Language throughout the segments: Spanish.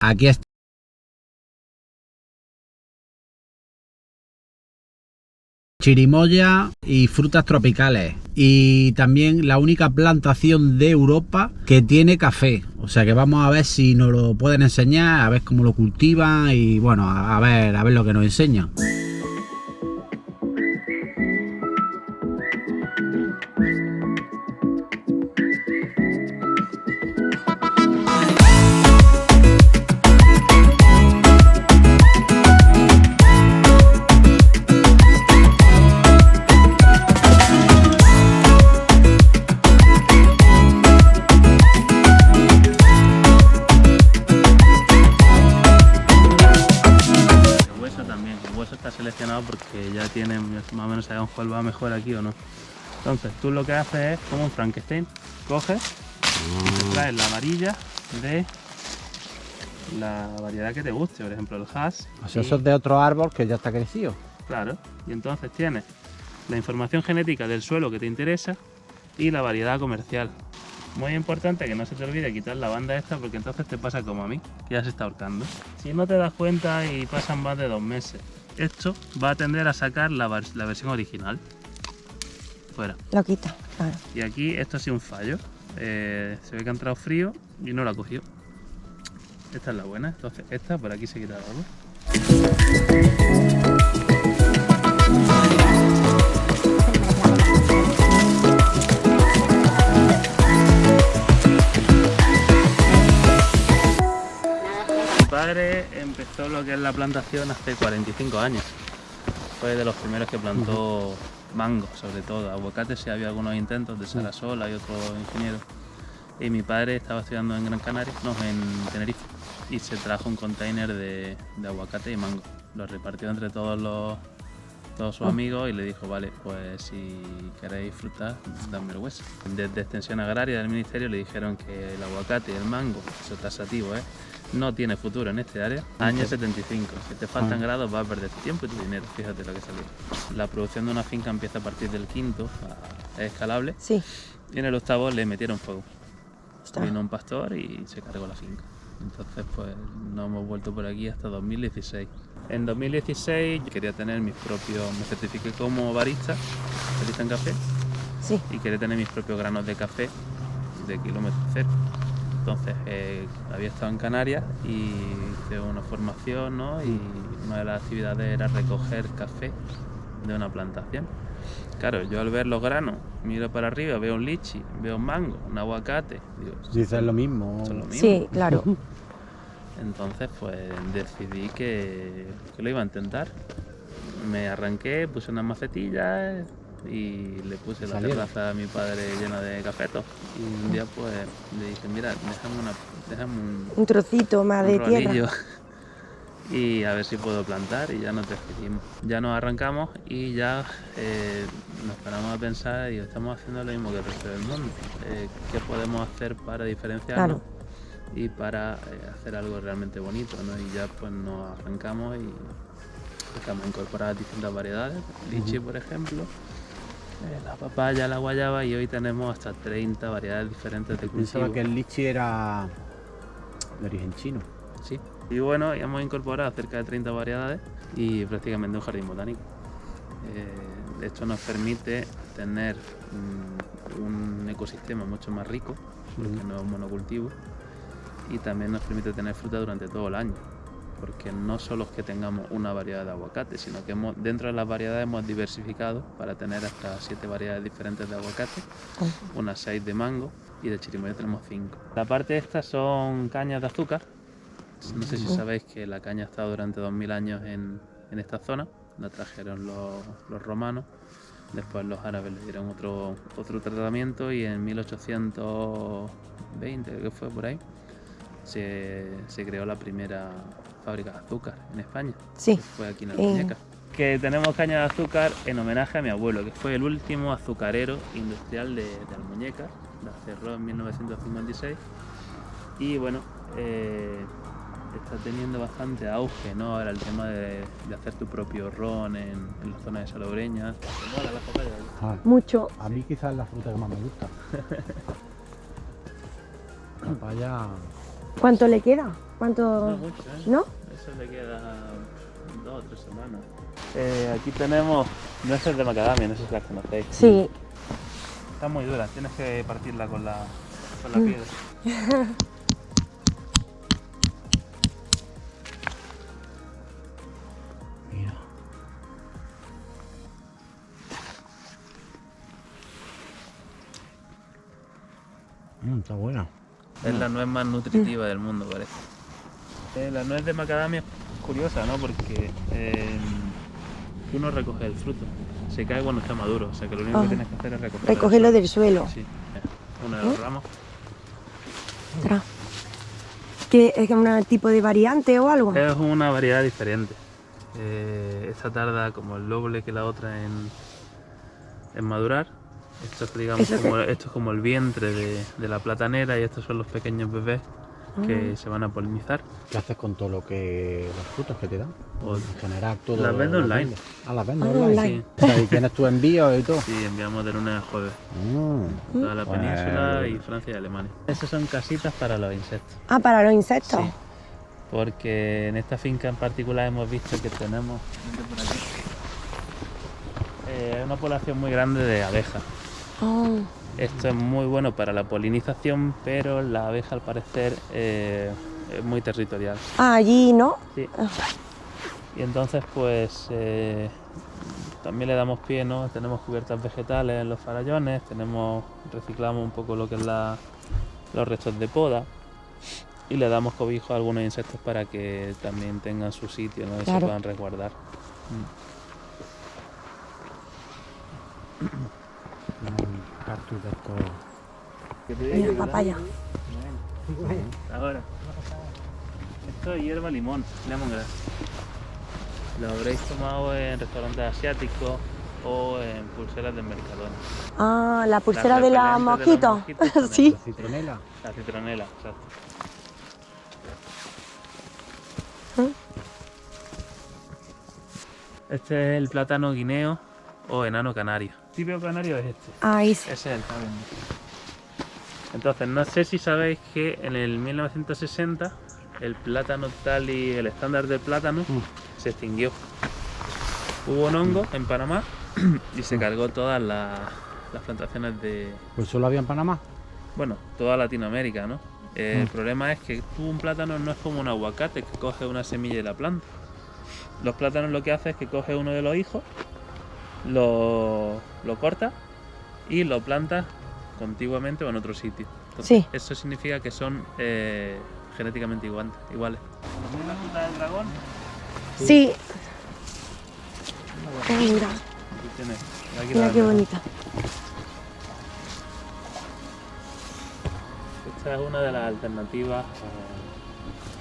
Aquí está. Chirimoya y frutas tropicales, y también la única plantación de Europa que tiene café, o sea que vamos a ver si nos lo pueden enseñar, a ver cómo lo cultivan y bueno, a ver lo que nos enseñan. Está seleccionado porque ya tienen más o menos, sabemos cuál va mejor aquí o no. Entonces tú lo que haces es como un Frankenstein, coges y te traes la varilla de la variedad que te guste, por ejemplo el Hass. O sea, eso es de otro árbol que ya está crecido. Claro, y entonces tienes la información genética del suelo que te interesa y la variedad comercial. Muy importante que no se te olvide quitar la banda esta, porque entonces te pasa como a mí, que ya se está ahorcando. Si no te das cuenta y pasan más de 2 meses, esto va a tender a sacar la versión original. Fuera. Lo quita, claro. Y aquí esto ha sido un fallo. Se ve que ha entrado frío y no lo ha cogido. Esta es la buena, entonces esta por aquí se quita algo. Mi padre empezó lo que es la plantación hace 45 años. Fue de los primeros que plantó mango, sobre todo. Aguacate sí había algunos intentos de Sarasola y otros ingenieros. Y mi padre estaba estudiando en Gran Canaria, no, en Tenerife, y se trajo un container de aguacate y mango. Lo repartió entre todos sus amigos y le dijo, vale, pues si queréis frutar, dadme el hueso. Desde Extensión Agraria del Ministerio le dijeron que el aguacate y el mango, eso es taxativo, no tiene futuro en este área. Año 75, si te faltan grados vas a perder tu tiempo y tu dinero, fíjate lo que salió. La producción de una finca empieza a partir del 5º, es escalable, sí. Y en el 8º le metieron fuego. Ostras. Vino un pastor y se cargó la finca. Entonces pues no hemos vuelto por aquí hasta 2016. En 2016 quería tener mis propios, me certifiqué como barista en café, Sí. y quería tener mis propios granos de café de kilómetro cero. Entonces había estado en Canarias y hice una formación, ¿no? Y una de las actividades era recoger café de una plantación. Claro, yo al ver los granos, miro para arriba, veo un lichi, veo un mango, un aguacate. Digo, Dices lo mismo. son lo mismo. Sí, claro. Entonces pues decidí que lo iba a intentar. Me arranqué, puse unas macetillas y le puse la terraza a mi padre llena de cafetos. Y un día pues le dije, mira, déjame Un trocito más de tierra. rolillo y a ver si puedo plantar, y ya nos decidimos. Ya nos arrancamos y ya nos paramos a pensar y estamos haciendo lo mismo que el resto del mundo. ¿Qué podemos hacer para diferenciarnos? Claro. Y para hacer algo realmente bonito, ¿no? Y ya pues nos arrancamos y empezamos a incorporar distintas variedades, lichi por ejemplo, la papaya, la guayaba, y hoy tenemos hasta 30 variedades diferentes de cultivo. Pensaba que el lichi era de origen chino. Sí. Y bueno, hemos incorporado cerca de 30 variedades y prácticamente un jardín botánico. Esto nos permite tener un ecosistema mucho más rico, porque no es un monocultivo, y también nos permite tener fruta durante todo el año, porque no solo es que tengamos una variedad de aguacate, sino que dentro de las variedades hemos diversificado para tener hasta 7 variedades diferentes de aguacate, unas 6 de mango, y de chirimoya tenemos 5. La parte esta son cañas de azúcar. No sé si sabéis que la caña ha estado durante 2000 años en esta zona. La trajeron los romanos, después los árabes le dieron otro tratamiento, y en 1820, creo que fue por ahí, se creó la primera fábrica de azúcar en España. Sí. Que fue aquí en Almuñécar. Que tenemos caña de azúcar en homenaje a mi abuelo, que fue el último azucarero industrial de Almuñécar. La cerró en 1956 y bueno, está teniendo bastante auge, ¿no? Ahora el tema de hacer tu propio ron en la zona de Salobreña. Mucho. A mí quizás es la fruta que más me gusta. Papaya. ¿Cuánto le queda? ¿Cuánto? No mucho, ¿eh? ¿No? Eso le queda 2 o 3 semanas. Aquí tenemos nueces de macadamia, no sé si las conocéis. Sí. Están muy duras, tienes que partirla con la piedra. Mira. Está buena. Es la nuez más nutritiva del mundo, parece. La nuez de macadamia es curiosa, ¿no? Porque tú no recoges el fruto, se cae cuando está maduro, o sea que lo único que tienes que hacer es Recogerlo del suelo. Sí, uno de los ramos. Ostras. ¿Qué, es un tipo de variante o algo? Es una variedad diferente. Esta tarda como el doble que la otra en madurar. Esto es, digamos, esto es como el vientre de la platanera y estos son los pequeños bebés que se van a polinizar. ¿Qué haces con todo lo que los frutos que te dan? O en general todo. Las vendo online. Ah, las vendo Ah, online. online. Sí. O sea, y tienes tu envío y todo. Sí, enviamos de lunes a jueves. Toda la Pues- península y Francia y Alemania. Esas son casitas para los insectos. Ah, para los insectos. Sí. Porque en esta finca en particular hemos visto que tenemos una población muy grande de abejas. Oh. Esto es muy bueno para la polinización, pero la abeja al parecer es muy territorial. Ah, allí, ¿no? Sí. Y entonces pues también le damos pie, ¿no? Tenemos cubiertas vegetales en los farallones, reciclamos un poco lo que es los restos de poda y le damos cobijo a algunos insectos para que también tengan su sitio, ¿no? Y Claro. se puedan resguardar. Cactus de estos. Mira, papaya. Ahora. Esto es hierba limón, lemongrass. Lo habréis tomado en restaurantes asiáticos o en pulseras de Mercadona. Ah, la pulsera de la repelentes mosquito. son Sí. estas. Citronela. La citronela, exacto. Este es el plátano guineo o enano canario. El típico canario es este. Ahí sí. Ese es el canario. Entonces, no sé si sabéis que en el 1960 el plátano tal y el estándar del plátano se extinguió. Hubo un hongo en Panamá y se cargó todas las plantaciones de, Pues solo había en Panamá. bueno, toda Latinoamérica, ¿no? El problema es que un plátano no es como un aguacate que coge una semilla de la planta. Los plátanos lo que hace es que coge uno de los hijos, lo corta y lo planta contiguamente o en otro sitio. Entonces, Sí. eso significa que son genéticamente iguales. ¿La fruta del dragón? Sí. Oh, mira, Aquí tienes. Aquí mira la qué vemos. bonita. Esta es una de las alternativas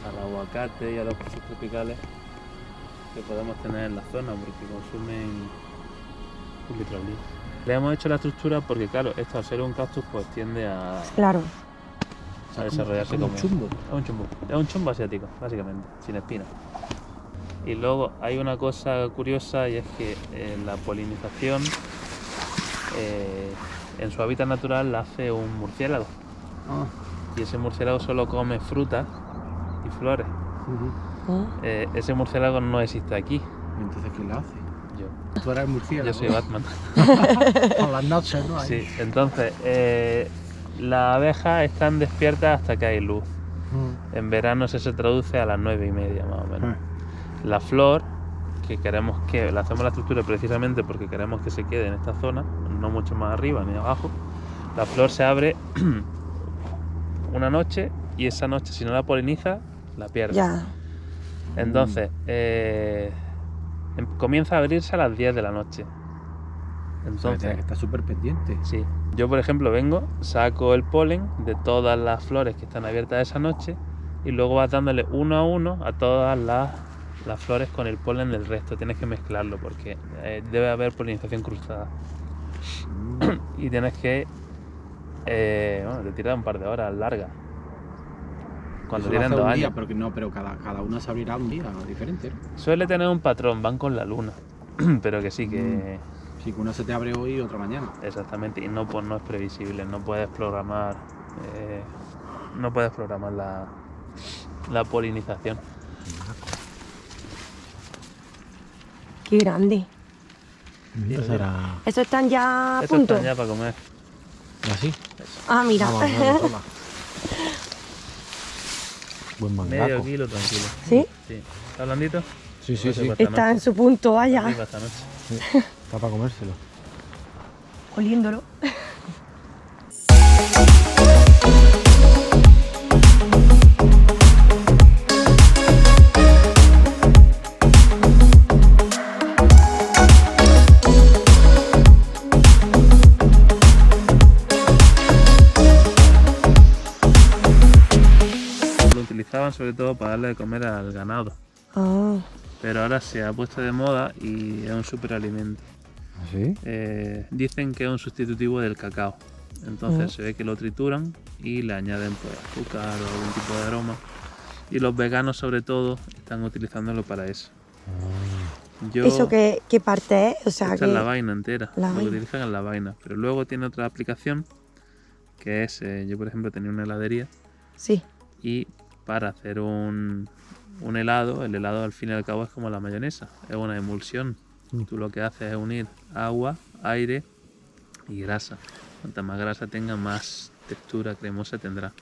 al aguacate y a los frutos tropicales que podemos tener en la zona porque consumen 1 litro al día. Le hemos hecho la estructura porque, claro, esto al ser un cactus pues tiende a Claro. desarrollarse como como un chumbo. Es un chumbo. Es un chumbo asiático, básicamente, sin espinas. Y luego hay una cosa curiosa y es que la polinización en su hábitat natural la hace un murciélago. Ah. Y ese murciélago solo come frutas y flores. Ujú. Ese murciélago no existe aquí. ¿Y entonces quién la hace? Yo. Tú eres el murciélago. Yo soy Batman. Por las noches, ¿no? Ahí. Sí, entonces las abejas están despiertas hasta que hay luz. En verano eso se traduce a las 9:30 más o menos. La flor, que queremos que le hacemos la estructura precisamente porque queremos que se quede en esta zona, no mucho más arriba ni abajo, la flor se abre una noche y esa noche si no la poliniza la pierde. Ya. Entonces comienza a abrirse a las 10 de la noche. Entonces, Entonces, que está súper pendiente. sí. Yo, por ejemplo, vengo, saco el polen de todas las flores que están abiertas esa noche y luego vas dándole uno a uno a todas las flores con el polen del resto. Tienes que mezclarlo porque debe haber polinización cruzada. Y tienes que te tiras un par de horas largas. Cuando Eso lo tienen hace 2 un día, años. porque no, pero cada una se abrirá un día diferente, ¿no? Suele tener un patrón, van con la luna. Pero que sí que... Sí, que una se te abre hoy y otra mañana. Exactamente, y no, pues no es previsible, no puedes programar la polinización. Qué grande. Eso será ¿Eso están ya a Eso punto? está ya para comer. así. Ah, mira. Vamos, vamos, toma. Buen Medio mangaco. kilo tranquilo. ¿Sí? Sí. ¿Está blandito? Sí, sí, Pues sí. esta Está en noche. su punto, vaya. Arriba esta noche. Sí, está para comérselo. Oliéndolo. Lo utilizaban sobre todo para darle de comer al ganado. Ah, Pero ahora se ha puesto de moda y es un superalimento. ¿Sí? Dicen que es un sustitutivo del cacao. Entonces se ve que lo trituran y le añaden pues, azúcar o algún tipo de aroma. Y los veganos sobre todo están utilizándolo para eso. Yo, ¿eso qué parte es? O sea, esta es la vaina entera. la Lo que vaina. utilizan es la vaina. Pero luego tiene otra aplicación que es, yo por ejemplo tenía una heladería Sí. y para hacer un helado, el helado al fin y al cabo es como la mayonesa, es una emulsión. Tú lo que haces es unir agua, aire y grasa. Cuanta más grasa tenga, más textura cremosa tendrá.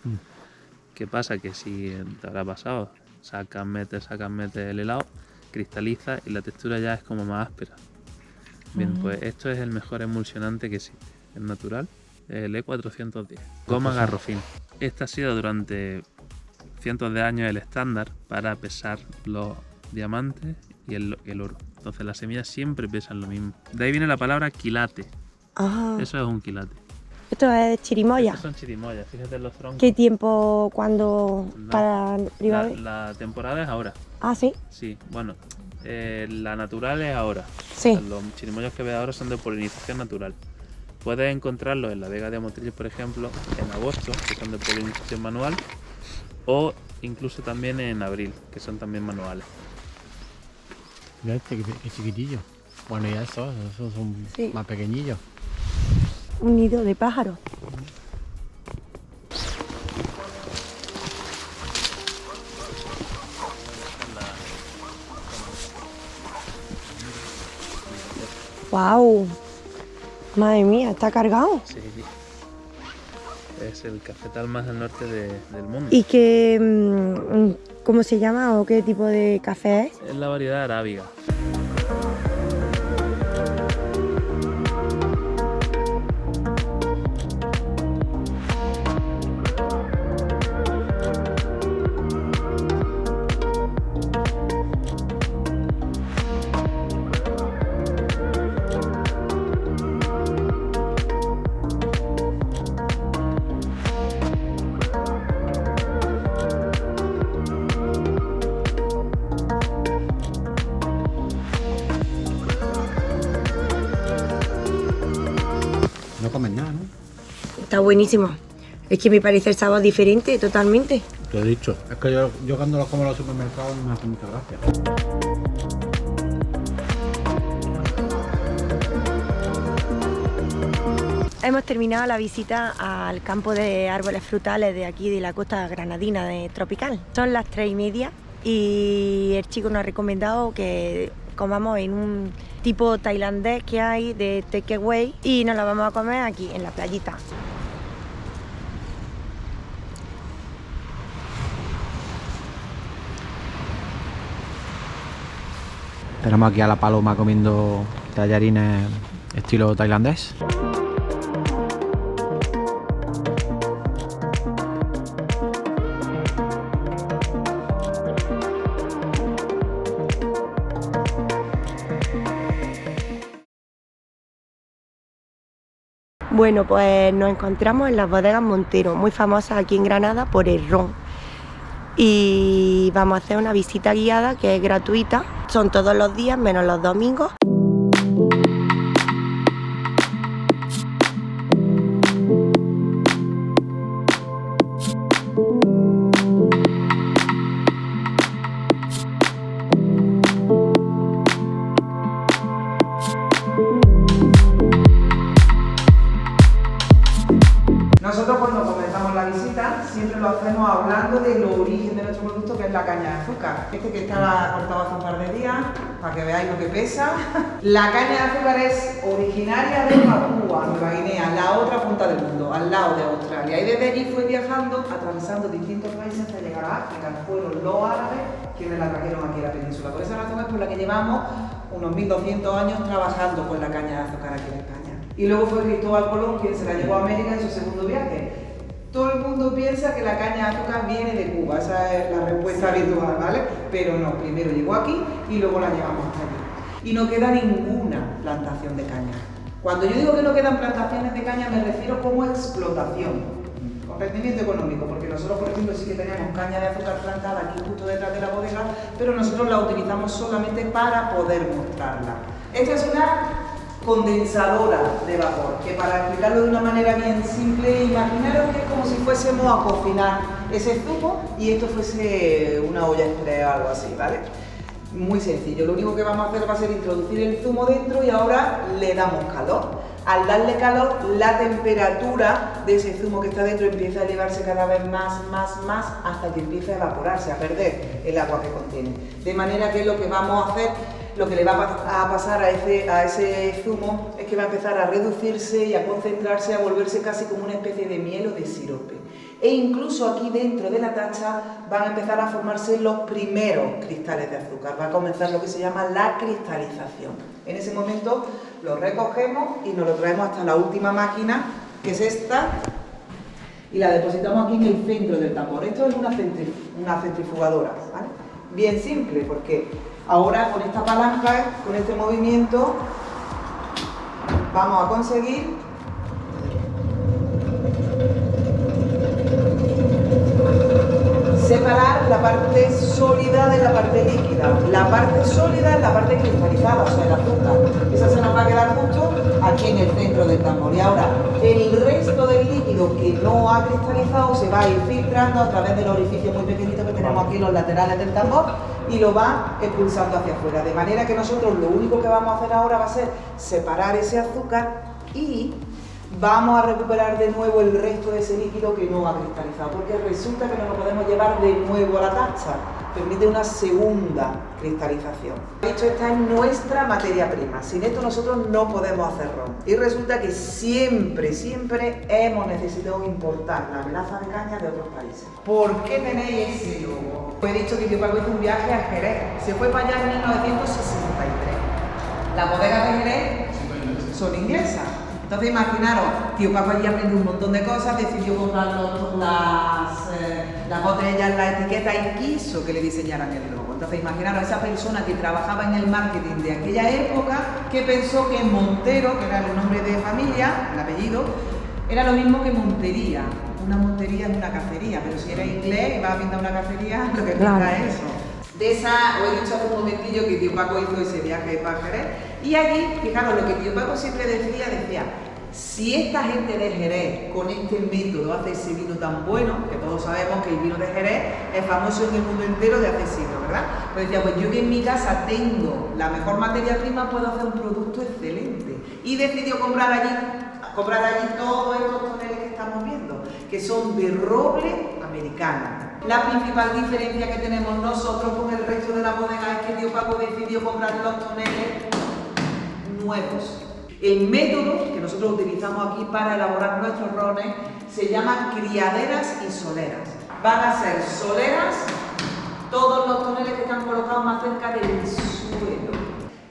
¿Qué pasa? Que si te habrá pasado, sacas, metes el helado, cristaliza y la textura ya es como más áspera. Bien, pues esto es el mejor emulsionante que existe, es natural, el E410. Goma garrofín. Esta ha sido durante cientos de años el estándar para pesar los diamantes y el oro. Entonces las semillas siempre pesan lo mismo. De ahí viene la palabra quilate. Ah, Eso es un quilate. esto es chirimoya. Estos son chirimoyas, fíjate en los troncos. ¿Qué tiempo, cuando, No, para La, primavera? la temporada es ahora. Ah, sí. Sí, bueno, la natural es ahora. Sí. O sea, los chirimoyas que ves ahora son de polinización natural. Puedes encontrarlos en la Vega de Montrillos, por ejemplo, en agosto, que son de polinización manual, o incluso también en abril, que son también manuales. Mira este, qué chiquitillo. Bueno, ya esos son Sí. más pequeñillos. Un nido de pájaros. ¡Wow! Madre mía, está cargado. Sí, es el cafetal más al norte del mundo. ¿Y qué, cómo se llama o qué tipo de café es? Es la variedad arábiga. No comen nada, ¿no? Está buenísimo. Es que me parece el sabor diferente totalmente. Te he dicho. Es que yo cuando los como en los supermercados no me hace mucha gracia. Hemos terminado la visita al campo de árboles frutales de aquí de la costa granadina de Tropical. Son las 3:30 y el chico nos ha recomendado que comamos en un tipo tailandés que hay de takeaway y nos la vamos a comer aquí en la playita. Tenemos aquí a la Paloma comiendo tallarines estilo tailandés. Bueno, pues nos encontramos en las bodegas Montero, muy famosas aquí en Granada por el ron. Y vamos a hacer una visita guiada que es gratuita. Son todos los días menos los domingos. Nosotros cuando comenzamos la visita siempre siempre lo hacemos hablando del origen de nuestro producto, que es la caña de azúcar. Este que estaba cortado hace un par de días, para que veáis lo que pesa. La caña de azúcar es originaria de Papúa Nueva Guinea, la otra punta del mundo, al lado de Australia. Y desde allí fue viajando, atravesando distintos países hasta llegar a África. Fueron los árabes quienes la trajeron aquí a la península. Por esa razón es por la que llevamos unos 1200 años trabajando con la caña de azúcar aquí en España. Y luego fue Cristóbal Colón quien se la llevó a América en su segundo viaje. Todo el mundo piensa que la caña de azúcar viene de Cuba, esa es la respuesta habitual, ¿vale? Pero no, primero llegó aquí y luego la llevamos hasta allí. Y no queda ninguna plantación de caña. Cuando yo digo que no quedan plantaciones de caña me refiero como explotación, con rendimiento económico, porque nosotros, por ejemplo, sí que tenemos caña de azúcar plantada aquí justo detrás de la bodega, pero nosotros la utilizamos solamente para poder mostrarla. Esta es una condensadora de vapor, que para explicarlo de una manera bien simple, imaginaros que es como si fuésemos a cocinar ese zumo y esto fuese una olla express o algo así, ¿vale? Muy sencillo, lo único que vamos a hacer va a ser introducir el zumo dentro y ahora le damos calor. Al darle calor, la temperatura de ese zumo que está dentro empieza a elevarse cada vez más, hasta que empiece a evaporarse, a perder el agua que contiene. De manera que lo que vamos a hacer, lo que le va a pasar a ese zumo es que va a empezar a reducirse y a concentrarse, a volverse casi como una especie de miel o de sirope. E incluso aquí dentro de la tacha van a empezar a formarse los primeros cristales de azúcar. Va a comenzar lo que se llama la cristalización. En ese momento lo recogemos y nos lo traemos hasta la última máquina, que es esta, y la depositamos aquí en el centro del tambor. Esto es una centrifugadora, ¿vale? Bien simple, porque ahora con esta palanca, con este movimiento, vamos a conseguir separar la parte sólida de la parte líquida. La parte sólida es la parte cristalizada, o sea, el azúcar. Esa se nos va a quedar justo aquí en el centro del tambor. Y ahora el resto del líquido que no ha cristalizado se va a ir filtrando a través del orificio muy pequeñito que tenemos aquí en los laterales del tambor y lo va expulsando hacia afuera. De manera que nosotros lo único que vamos a hacer ahora va a ser separar ese azúcar y vamos a recuperar de nuevo el resto de ese líquido que no ha cristalizado, porque resulta que nos lo podemos llevar de nuevo a la tacha, permite una segunda cristalización. Esto está en nuestra materia prima, sin esto nosotros no podemos hacer ron. Y resulta que siempre hemos necesitado importar la melaza de caña de otros países. ¿Por qué tenéis ese logo? Os he dicho que Tío Paco hizo un viaje a Jerez, se fue para allá en 1963. Las bodegas de Jerez son inglesas. Entonces imaginaros, Tío Paco allí aprendió un montón de cosas, decidió comprar las botellas, las etiquetas y quiso que le diseñaran el logo. Entonces imaginaros esa persona que trabajaba en el marketing de aquella época, que pensó que Montero, que era el nombre de familia, el apellido, era lo mismo que Montería. Una montería es una cacería, pero si era inglés y vas a pintar una cacería, lo que pinta es eso. De esa, os he dicho hace un momentillo que Tío Paco hizo ese viaje para Jerez. Y allí, fijaros, lo que Tío Paco siempre decía, si esta gente de Jerez con este método hace ese vino tan bueno, que todos sabemos que el vino de Jerez es famoso en el mundo entero de hace siglos, ¿verdad? Pues decía, pues yo que en mi casa tengo la mejor materia prima, puedo hacer un producto excelente. Y decidió comprar allí todos estos toneles que estamos viendo, que son de roble americano. La principal diferencia que tenemos nosotros con el resto de la bodega es que Tío Paco decidió comprar los toneles nuevos. El método que nosotros utilizamos aquí para elaborar nuestros rones se llama criaderas y soleras. Van a ser soleras todos los toneles que están colocados más cerca del suelo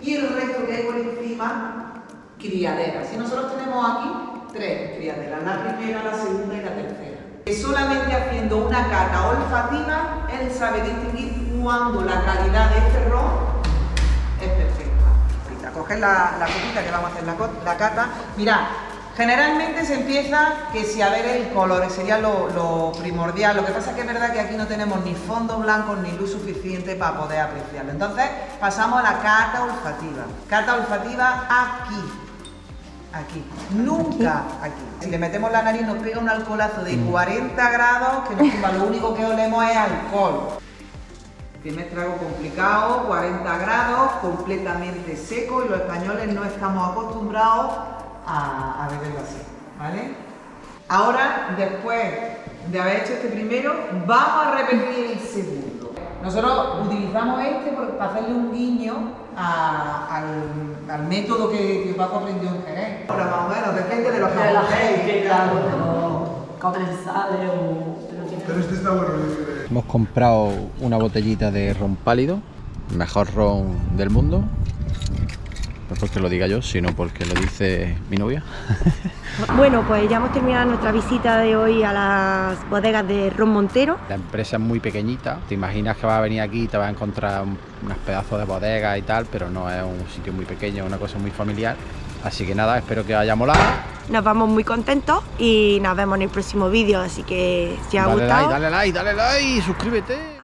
y el resto que hay por encima, criaderas. Y nosotros tenemos aquí 3 criaderas, la primera, la segunda y la tercera. Solamente haciendo una cata olfativa, él sabe distinguir cuando la calidad de este ron es perfecta. Coger la copita que vamos a hacer la cata. Mirad, generalmente se empieza que si a ver el color, sería lo primordial. Lo que pasa es que es verdad que aquí no tenemos ni fondos blancos ni luz suficiente para poder apreciarlo. Entonces pasamos a la cata olfativa. Cata olfativa aquí, nunca aquí. Si le metemos la nariz nos pega un alcoholazo de 40 grados que nos tumba, lo único que olemos es alcohol. Primer trago complicado, 40 grados, completamente seco y los españoles no estamos acostumbrados a beberlo así, ¿vale? Ahora, después de haber hecho este primero, vamos a repetir el segundo. Nosotros utilizamos para hacerle un guiño al método que Paco aprendió en Jerez. Ahora más o menos, depende de los que gente, claro, condensales o... Pero este está bueno. Hemos comprado una botellita de ron pálido, mejor ron del mundo. No porque lo diga yo, sino porque lo dice mi novia. Bueno, pues ya hemos terminado nuestra visita de hoy a las bodegas de Ron Montero. La empresa es muy pequeñita, te imaginas que vas a venir aquí y te vas a encontrar unos pedazos de bodega y tal, pero no, es un sitio muy pequeño, es una cosa muy familiar. Así que nada, espero que os haya molado. Nos vamos muy contentos y nos vemos en el próximo vídeo, así que si os ha gustado... Dale like, suscríbete.